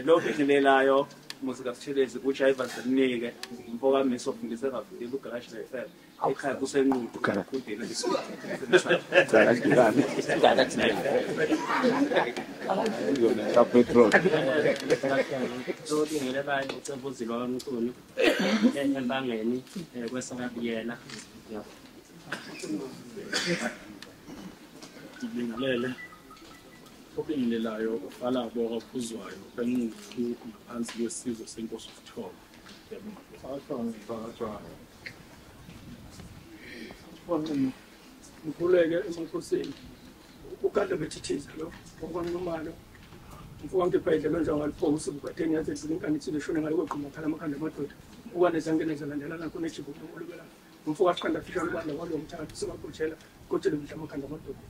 Lo bingelelayo muzi kaButhelezi uJayiva Zenike mfoka mesofundisa kaVukile uGarashi FM ekhaya kusenqudu kudela so bingelelayo uCebuzilo kaNkulu embangeni kwesakabiyela Bingelele obingelelayo ufala bokaphuzwayo bengithi ngaphansi kwesizwe senkosi uThoba ngivuleke emakhosini ukade bethithiza lo okwanomalo mfuka ngiphendle njengaliphoka usibukatheni yathi zinkani silishone ngale kweqhuma phala amakhanda amadoda ukwane zangeneza landela nakho nejibu olubela mfuka asiqanda fishana kwanda kwalo mthathu sibakhotshela kotshele mhla amakhanda amadoda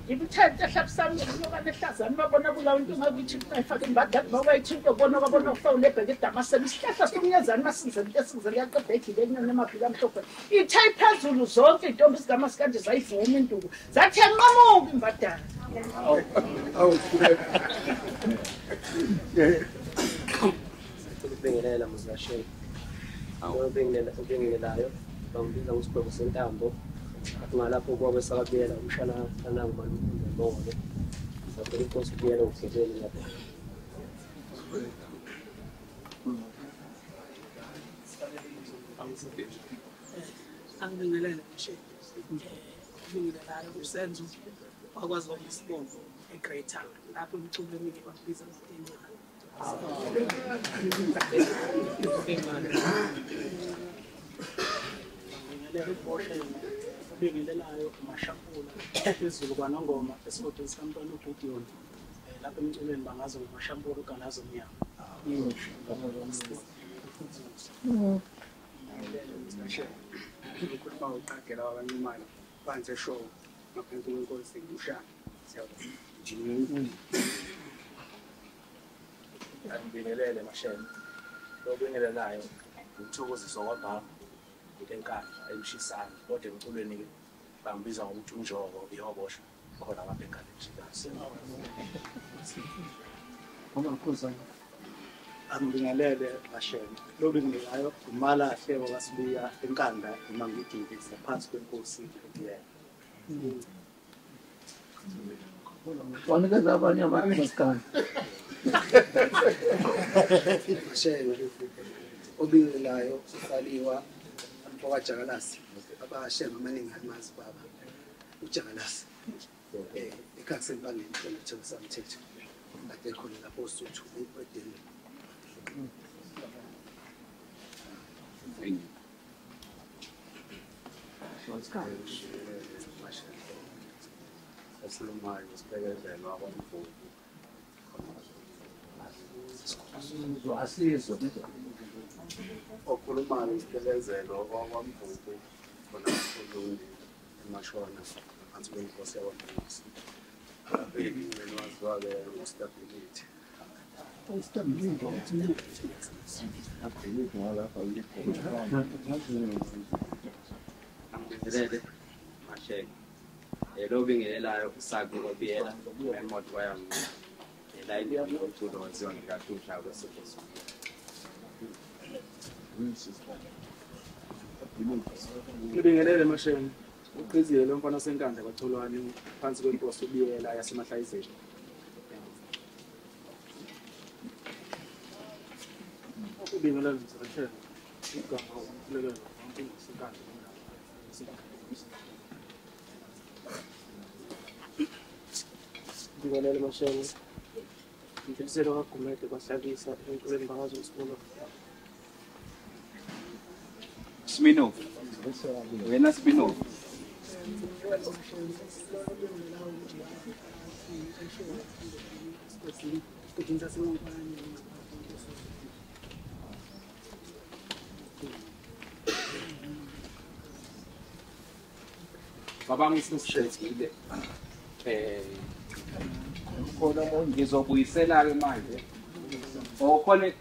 Ngibuthatha hlabusami ngoba nehlazana babona kulawo into ngabithi ayifake imbadala ngoba ithinto bona babona ufawule ebheke edamaseni isihlahla somnyazana masinze into esingizele yaqeda ejile enyane emaphika amhlophe ithe phezulu zonke intombi zigama sikanje zayivuma induku zathi enqamuka imbadala Bingelela muzashe ubingelelayo bambiza uSibhebo sentambo ngalapho kwabe sakabiyela umshana kanangumalungu nembongolo saphela inkosi kuyela ukugezela lapho angibingelele nje ngibingelelayo usenzo wakwazi isibongo eGreater lapho umculo emike babiza bingelelayo amashampula phezulu kwanongoma esigodini sikamntwana uGudion lapho emculweni bangazo amashampula ugalazo mnyama ukukhuluma uqagela wabanimali banze show ngaphansi kwenkosi ushaka Bingelele mashene lo bingelelayo uthokoziswa kwababa enkandla emshisana kodwa emculweni ke bambiza ngokuthi unjobo ihobosha khona lapha enkandla emshisana Angibingelele mashene lo bingelayo umalahle wakasibuya enkandla emangidiki saphansi kwenkosi yena wanikeza abanye abantu masikani mashene obingelelayo usaliwa waJakalasi abashenga amaningi alimazi baba uJakalasi ekhasempangeni kwethu samthetho kade khona lapho uSuthu ebhodeni esilumayo sibekezelwa kwamvubu asizwe okhulumayo isibekezelo kwamvubu khona kuLundi emashona phansi kwenkosi yakwamvusi ababili waziwayo ustability Ngibingelele mashene lo bingelelayo usaki ngobiyela emoto wayami line yokuculo waziwa ngikaTusha kwesifo ngibingelele mashene uqhizile lo mfana senkandla kwaTholwane phansi kwenkosi ubiyela yasemahlayizeni ubingelele mashene igama ukulekela wonke senkandla ngibingelele mashene ngibiselo kagumede kwahlabisa enkuleni bakazo isikolo Smino. Wena Smino. baba ngisishethile Khona ngizobuyisela ke manje. Khona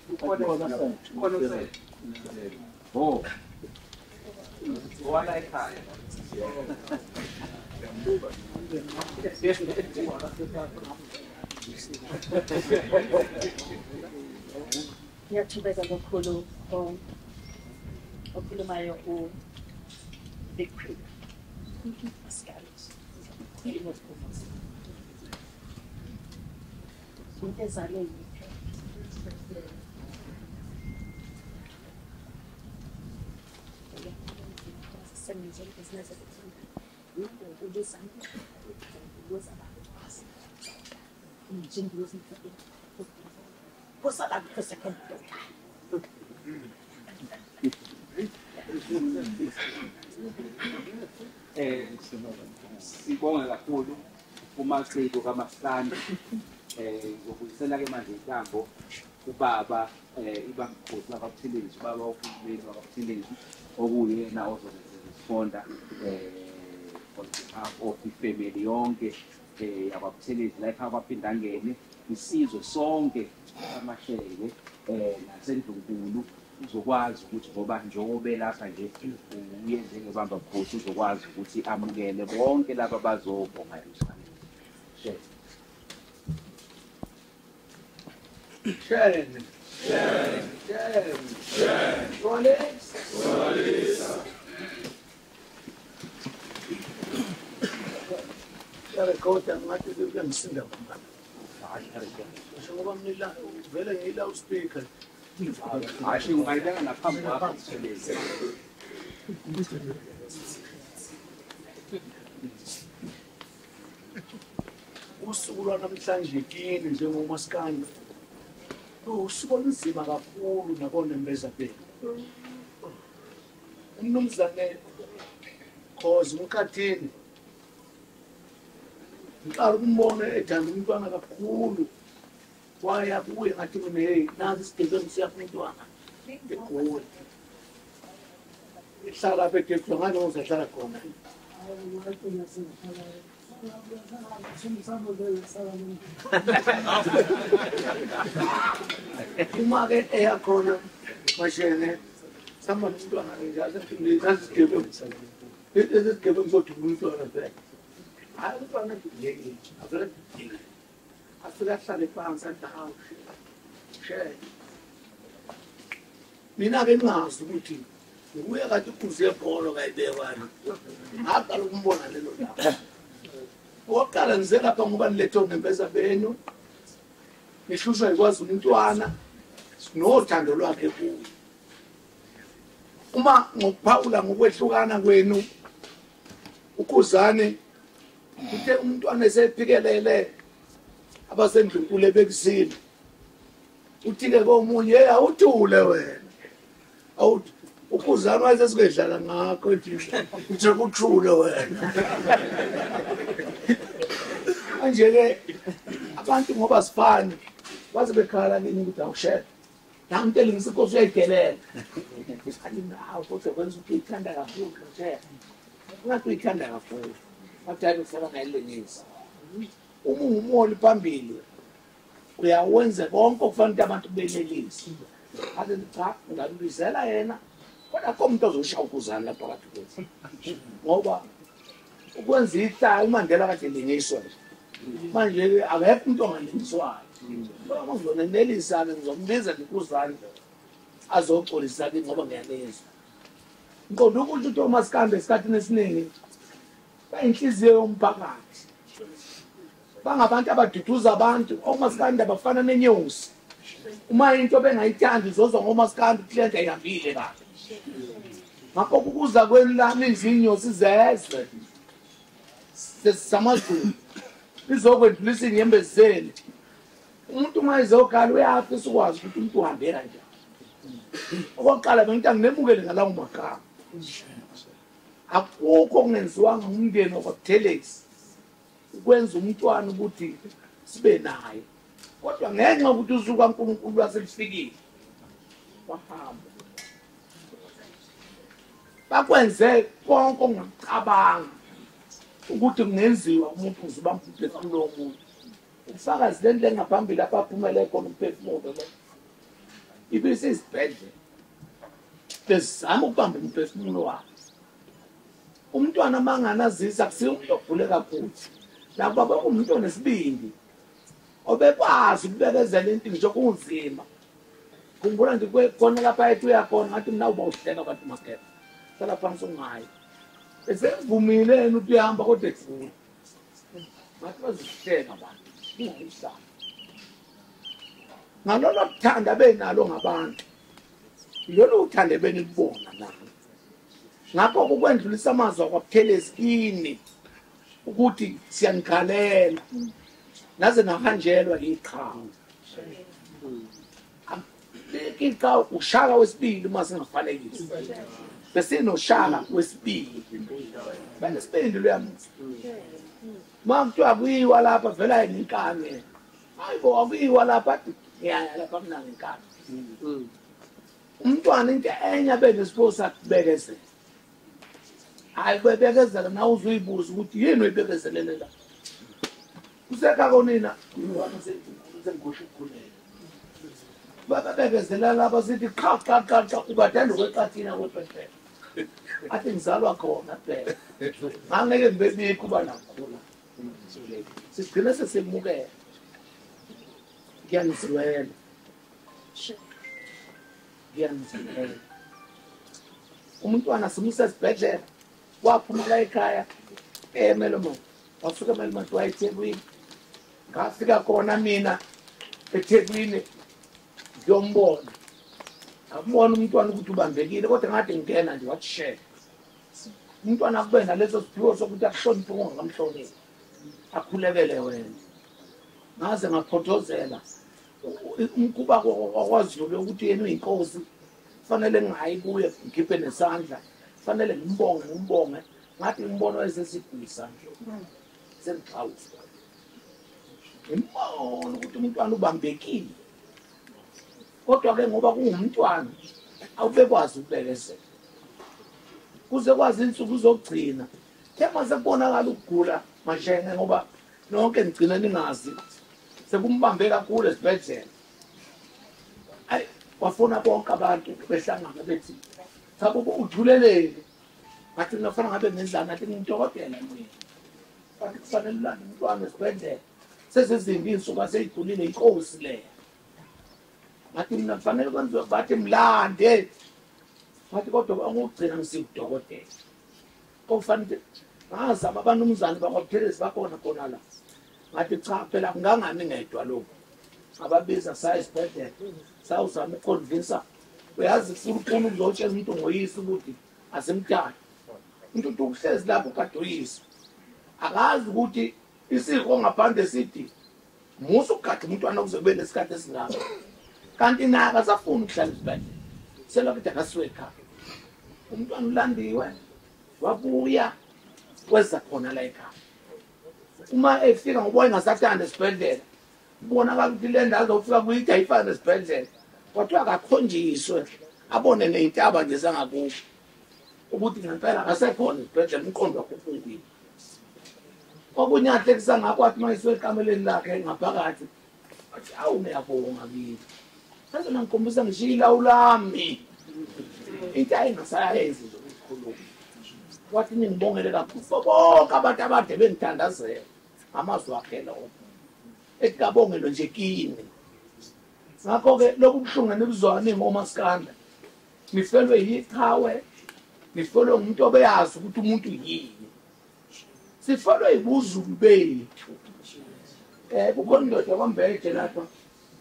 oh. Wala ekhaya. Ngiyachubeka kakhulu okhulumayo Big Creek. Into ezale sibonga kakhulu umaciko kaMasihlane ngokubuyisela-ke manje intambo ubaba ibangikhosi kwaButhelezi, ubaba uhulumeni kwaButhelezi okuyena ozosponda on behalf of ifamily yonke yakwaButhelezi la ekhaya kwaPhindangene, isizwe sonke amasheke nasendunkulu uzokwazi ukuthi ngoba njengoba lapha nje uyenze ngebamba bukhosi uzokwazi ukuthi amukele bonke laba bazobonga isandla. Shane. Kota ngathi kuyangisinda ngomama. Ngisho ngoba mina vele ngila uspeaker. Hayi ungayibeka naphambi kwakho Buthelezi. Usuku lwanamhlanje kini njengomaskandi usuku olunzima kakhulu nabona mbezapeni. Umnumzane Khozi uMkhathini ngiqala ukumbona ethanda umntwana kakhulu waya kuye ngathi mina hey nazi isigebe siyafuna umntwana eGoli ihlala apha eGoli ngani uzahlala khona uma ke eyakhona mashene samba nomntwana njazi isigebe ngizothi umntwana vele hayi umntwana ngiyeke avele afika ahlale phansi athi hawu shey mina ke ngazi ukuthi nguye kade ukuze ebholo kayibekwana ngaqala ukumbona lelo laba oqala ngize lapha ngoba nilethe ngempeza benu nishushwa ikwazi umntwana nothando lwakhe kuye uma ngokuphawula ngokwehlukana kwenu ukuzane uthe umntwana esephikelele abasendlunkulu ebekusile uthike komunye hey awuthule wena awuthi ukuzana wayesesidlala ngakho nje kuthule wena manje ke abantu ngoba sifani baze bekhala kini ukuthi awushela namteli ngisikhosi uyayidelela athi nawo kodwa kwenza ukuthi uyithanda kakhulu nje ungathi uyithanda kakhulu bathanda ufaka ngayilengisa uma ungumoli phambili uyawenza konke okufanele abantu benelise athi cha ngabizela yena kodwa komuntu ozoshaya ukuzana lapha phakathi kwethu ngoba ukwenza icala uMandela kade lengiswa manje akekho umuntu ongalengiswayo ngoba ngizonenelisa ke ngizombiza ngikuzana azoxolisa ke ngoba ngiyanezwa ngiqonda ukuthi uThomas Kambe esikhathini esiningi bayinhliziyo yomphakathi bangabantu abaduduza abantu omaskandi abafana nenyosi uma into bengayithandi izozwa ngomaskandi kliente ayihambile kahle ngakho ukuza kwelami izinyosi zezwe sesamazulu izokwendlulisa inyembezi zenu umuntu uma ezokhala uyafisa ukwazi ukuthi umuntu uhambe kanjani okokuqala bengithi anginemukele ngalawo magama akukho okungenziwanga umndeni wakwaButhelezi ukwenza umntwana ukuthi sibe naye kodwa ngenxa yokuthi usuku kaNkulunkulu waselifikile wahamba bakwenze konke ongakucabanga ukuthi kungenziwa umuntu uzuba umphefumulo womuntu ubufakazi lento engaphambili abaphumele khona umphefumulo lo ibisisibhedlela bezama ukubamba umphefumulo wakhe umntwana manganazisa akusiyo umuntu ogule kakhulu nakuba bekumuntu onesibindi obekwazi ukubekezela into ngisho kunzima khumbula nje khona lapha ethu uyakhona ngathi mina uba uhleka abantu makepha sala phansi ungayi esevumileni ukuthi uyahamba kodwa ekufuna ngathi bazihleka abantu ingayisala ngalolo kuthanda benalo ngabantu lolo uthande benibona nalo ngakho kukwendlulisa amazwi kwaButhelezi kini ukuthi siyanikhalela naze nahanjelwa iqhawe iqa ushaka wesibili uma singafanekisi bese noshaka wesibili banesibindi loyamuzi makuthiwa kuyiwa lapha vela inkane hayibo akuyiwa lapha ngiyaya lapha mina ngenkani umntwana into enye benesipho sakubekezela hayi bebekezela nawe uzuyibuza ukuthi yini oyibekezelele la useka konina umntwana sengikhoshi ukukhuleka babekezela lapha sithi qha ubathanda ukweqathina kwephethe athi ngizalwa khona phela ngangeke ngibebikho uba nakhula sigcine sesemukela ngiyanizwela umntwana simuse esibhedlela waphumela ekhaya eMelomon wasuka eMelomon wayeThekwini ngafika khona mina eThekwini ngiyombona akubona umntwana ukuthi ubambekile kodwa ngathi ngingena nje wathi share umntwana kube naleso siphiwo sokuthi akuhloniphe ngamhloniphi akhulekele wena ngaze ngaphothozela umkuba kwaZulu ukuthi yena uyinkosi fanele ngingayi kuye ngikhiphe nesandla fanele ngimbonge ngathi ngimbono esesigwisa sengixawuza ngimbono ukuthi umntwana ubambekile kodwa ke ngoba kungumntwana awubekwazi ukubekezela kuze kwazi insuku uzogcina thema sekubonakala ukugula mashenge ngoba nonke ngigcina ningazi sekumbambe kakhulu esibhedlela ayi wafuna bonke abantu behlangana bethi cha uthulelele ngathi ngifana ngabe ngenzani ngathi ngidokotela mina kanti kufanele ulande umntwana esibhedlela sezizimbi insuku aseyigulile inkosi leyo ngathi mina kufanele kwenziwe bathi mlande ngathi kodwa angugcina ngisikudokotela kofanele ngazama abanumzane bakwaButhelezi bakhona khona la ngathi cha phela kungangami ngedwa lokho ababiza sayisibhedlela sawuzama ukuconvince uyazi ufuna ukuzotshela umuntu ngoyisi ukuthi asimthandi umuntu uhlezi lapho kadoyisi akazi ukuthi isiko ngaphandle sithi musu ukugada umntwana kuzobe nesikhathi esingaka kanti naye akasafuni ukuhlala esibhedlela selokhu akasiwe ekhaya umntwana ulandiwe wabuya kweza khona la ekhaya uma efika ngoba engasathanda esibhedlela ubonakala ukuthi le ndawo azofika kuyitha ayifana nesibhedlela kwathiwa akakhonjiswe abone ney'ntaba nje zangakubo ukuthi ngempela akasekhona esibhedlela umqondo wakufungile okunye ahlekisa ngakho athi uma isiwe ekameleni lakhe ngaphakathi athi awu ngiyabonga kini sase ngikhombisa ngishiya ilawu lami into ayingasayenzi nje ukukhuluma wathi ngibongele kakhulu bonke abantu abade bengithandazela amazwi akhe lawo ekabongelo nje kini ngakho-ke lokhu buhlungu nibuzwane ngomaskanda nifelwe yiqhawe nifelwe ngumuntu obeyazi ukuthi umuntu yini sifelwe yibuzulu bethu kukhona indoda kwambeje lapha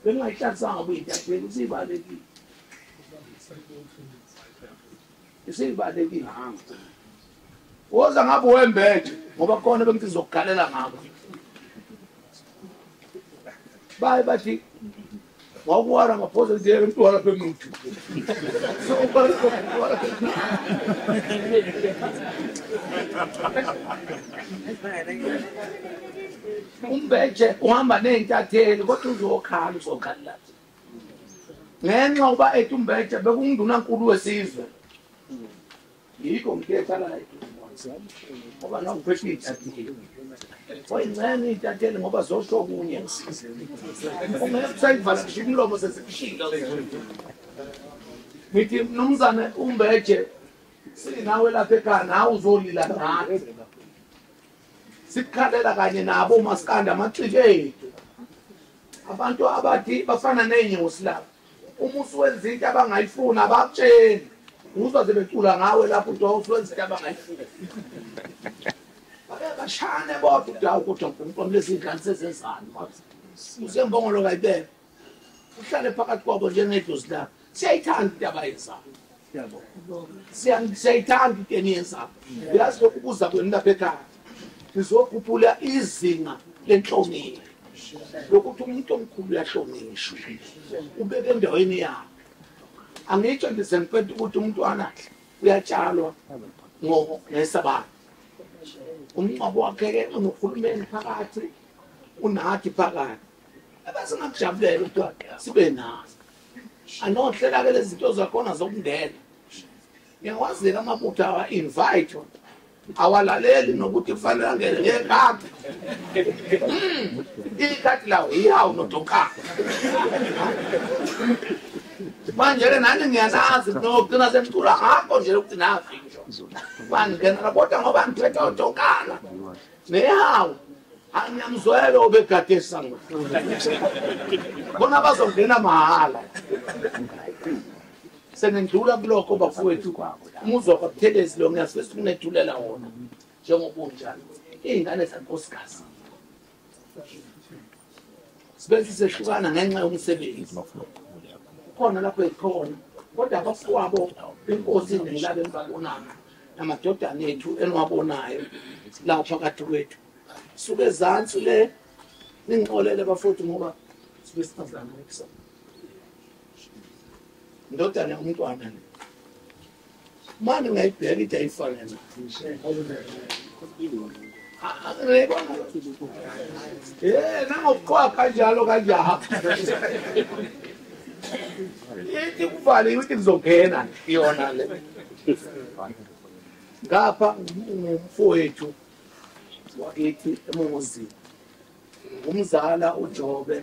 bengingayihlanzanga buyintatheli isiyibalekile isiyibalekile woza ngabe wembeje ngoba khona bengithi ngizokugalela ngabo baye bathi wakuwara ngaphoza nje mntwana bemuntu umbeje uhamba ney'ntatheli kodwa uzokhala uzokhalela ngenxa uba ethi umbeje bekunguNdunankulu wesizwe yikho ngikhethala ngoba nawuphethe iy'ntatheli oyingcene iy'ntatheli ngoba zosho okunye ungeke kusayivala ngisho umlomo sesikushila ngithi mnumzane umbeje sinawe lapha ekhaya nawe uzolila nathi sikhalela kanye nabo umaskanda amaxike abantu abathi bafana nenyosi lapha uma usuwenza into abangayifuna abakutsheni uzoze becula ngawe lapho usuwenza into abangayifuna bashane bodwa udawu kodwa uNkulunkulu lezingane sezenzani usembongolo kayibeka uhlale phakathi kwabo njengedlozi lapha siyayithanda into abayenzayo yabo siyayithanda into eniyenzayo yazi lokhu kuza kwenu lapha ekhaya sizokhuphula izinga lenhlonipho lokuthi umuntu omkhulu uyahlonishwa ubeke endaweni yakhe angitsho ndisempethe ukuthi umntwana uyatshalwa ngesabatha umncwabo wakhe unohulumeni phakathi unathi phakathi abasingakujabulela ukuthi sibe nazo anohlela-ke lezi zinto zakhona zokungena ngiyawazela amabutho awa-invite awalaleli nokuthi kufanele angene ngekati ikati lawo iyawu nodonkana manje-ke nani ngiyanazi nogcina semcula ngakho nje lokuthi navisho bangenela kodwa ngoba ngiphethe udonkana nehawu angiyamzwele obegade esanga bona bazongena mahhala senendlula kulokho bafowethu umuzwa kwaButhelezi lo ngiyasifisa ukunethulela wona njengoba unjalo iy'ngane zankosikazi sibe sisehlukana ngenxa yomsebenzi khona lapho ekhona kodwa abafowabo inkosi nilabo enibabonanga namadodana ethu eniwabonayo la phakathi kwethu suke ezansi le ningixolele bafowethu ngoba sibe singazana ekusasa ndodana umntwana manje ngayibheka into ayifanele nangokuqoqa kanjalo kanjalo ithi kuvale ukuthi kuzongena yona le ngapha ngumfowethu wakithi emongozini umzala uJobe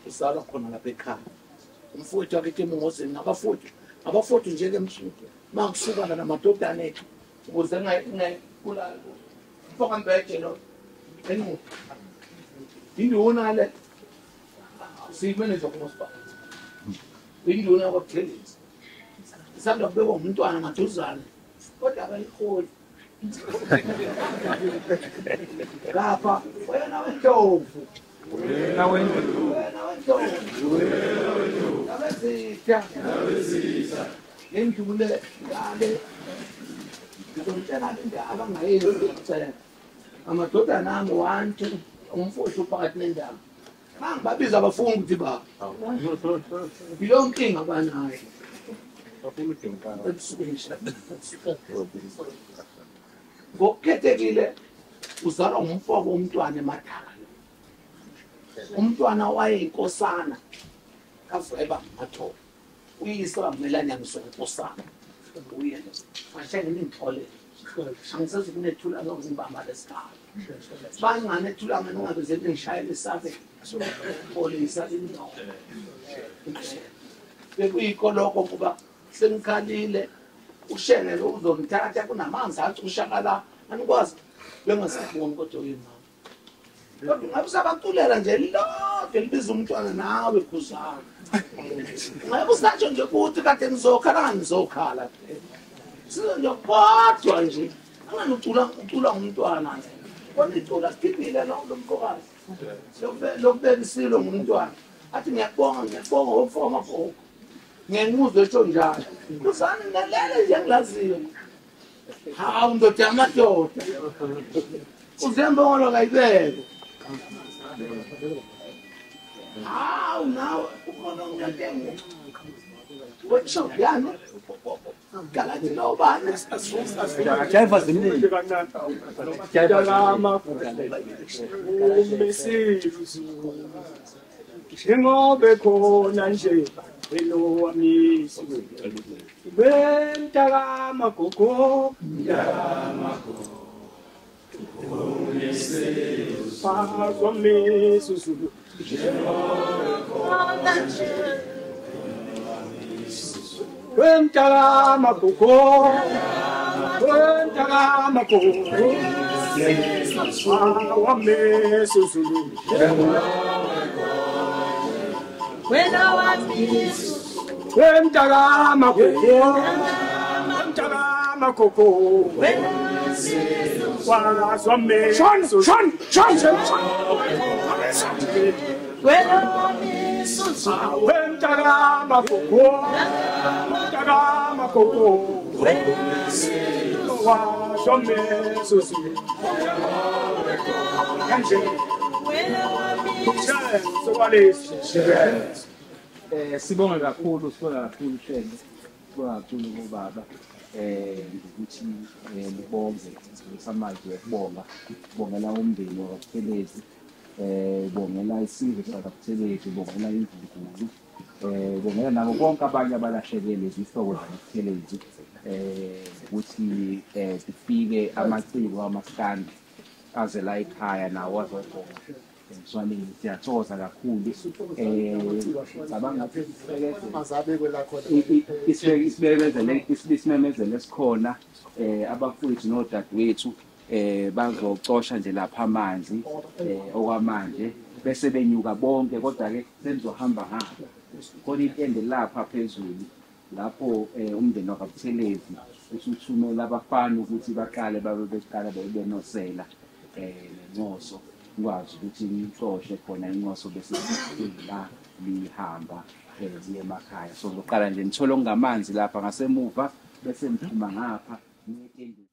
uzalwa khona lapha ekhaya umfowethu wakithi emongozini abafowethu njeke emsuku makusuka namadodana ethu ukuze ngayikula mfoka mbethe lo enu induna le siyimeneza kumasipala induna kwaButhelezi isanda kubekwa umntwana maduzane kodwa abayiholi lapha wena wendlovu abezitha endlule ngale ngizomtshela into abangayenzi ngicela amadodana ami 1 2 umfowethu phakathi nendawo mangibabiza abafundi ukuthi baba yiyo nkinga abanayo ngokukhethekile uzalwa umfoko womntwana emadala umntwana wayeyinkosana kaveba mathoba uyise wamelana ngisonkosana uye mashenge ngintolele angisazi kunethula ngokuzibamba lesikhala banganethula ngabe zethu ngishayele isabe polisa indawo bekuyikho lokho kuba sengikhalile ushenge lo uzomthatha kunamanzi athi ushakala anikwazi bengasiboni kodwa uyimama kodwa ngabe sabaculela nje lodwa libiza umntwana nawe khuzana ngabe usatsho nje ukuthi kade ngizokhala nje kodwa nje anganokucula umntwana kodwa icula sikhipile lo mkokazi lokubeka isilo ngumntwana athi ngiyabonga wofoma amabhoko ngenquzo etsho njalo kuzani nalele nje ngilaziyo hawu ndoda yamadoda uzembongolo kayibeke hawu nawe ukhona umnyatengu wetsho yani galathi nobani jayiva zimnini njengobe khona nje elowamisi bentakaamagogo phazwa misuzu bentakaamagogo Sibonga kakhulu Shenge. Sibonga kakhulu kubaba. Ukuthi ngibonge ngisamanje ukubonga. Bongela umndeni wakwaButhelezi. Bongela isizwe sakwaButhelezi, bongela izinkulu. Bongela nabo bonke abanye abalahlekelwe izihlobo zakwaButhelezi. Ukuthi sifike amaciko amaskandi aze la ekhaya nawo azobonga. Emswaneni siyathoza kakhulu cabanga isimemezelo esikhona abafowethu nodadewethu bazocosha nje lapha amanzi okwamanje bese benyuka bonke kodwa ke senizohamba ngapha khona itende lapha phezulu lapho umndeni wakwaButhelezi usuthumela abafana ukuthi baqale beqala benosela nencoso ngwazi ukuthi ngixoxe khona inqoso bese la lihamba liye emakhaya so ngiqala nje ngithola ongamanzi lapha ngasemuva bese ngiphuma ngapha ngiye